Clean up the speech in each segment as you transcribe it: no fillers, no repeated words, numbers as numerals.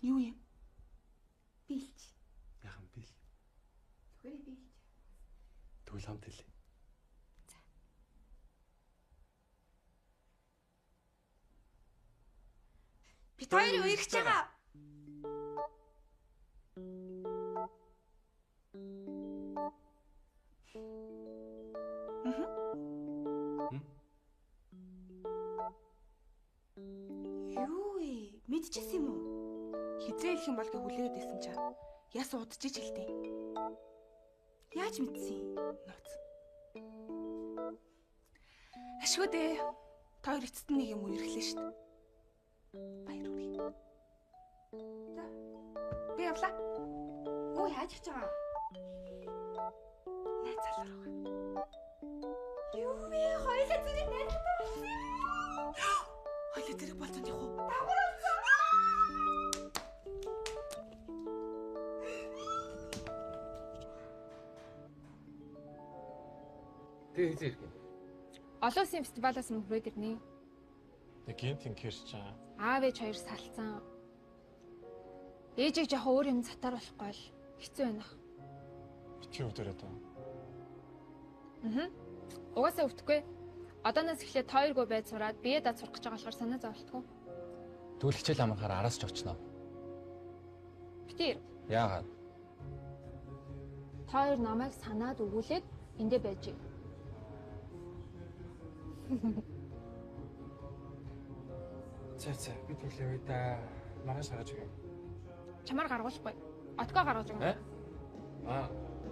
Юу юм? Бийлж. Яхан бил. Зүгээр бийлж. Тэгвэл хамт хэлээ. За. Бид хоёр үерхэж байгаа. Юу ээ? Мэдчихсэн юм уу? Хизээ хэлэх юм бол гэ хүлээгээд байсан чаа. Яс удажиж хэлтий. Яаж мэдсэн? Нууц. Ашгүй дээ. Та хоёр эцэст нэг юм үерхлээ шүү дээ. Баяр хүргэе. За. Би явлаа. Өө яаж хийж байгаа? Найз залрах. Юу вэ? Хоёулаа зэрэг найзлаа болсон юм. Хоёулаа зэрэг болцоонд явах уу? Дагвар болсон. Тэгээ хизээ ирэх юм. Олон улсын фестивалаас мөрөөд ирнэ. Тэг гинт инкерч чаа. Аав ээж хоёр салцсан. Ээжийг жоохон өөр юм цатаар болохгүй л хэцүү байна. Битгий өвдөрөө таа. Угаасаа өвдөхгүй. Одооноос эхлээд хоёргүй байд сураад бие дад сурах гэж байгаа болохоор санаа зовлтгүй. Тэгвэл хичээл амархаар араас ч очно. Битэр. Яагаад? Та хоёр намайг санаад өгүүлээд эндээ байж. За би төлөвлөе да. Маргааш гаргаж өгье. Чамаар гаргуулахгүй. Отгоо гаргаж өгнө.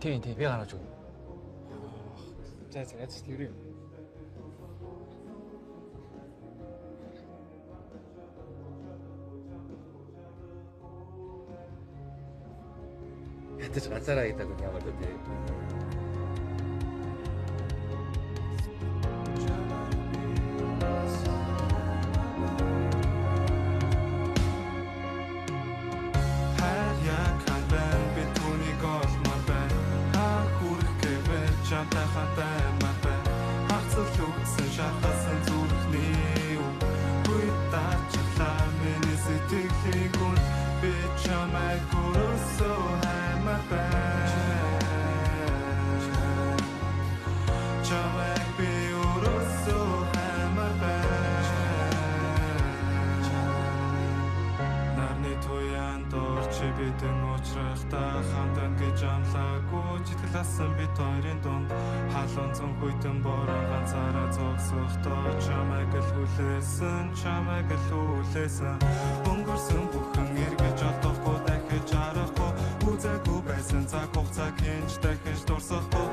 Тийм би гаргаж өгнө. За яаж ч юу юм. Ятаж ганцаараа идэг юм ямар үү? Өнгөрсөн бүхэн эргэж олдохгүй дахиж арахгүй үзээгүй байсан цаг хугацаа хинж дахиж дурсахгүй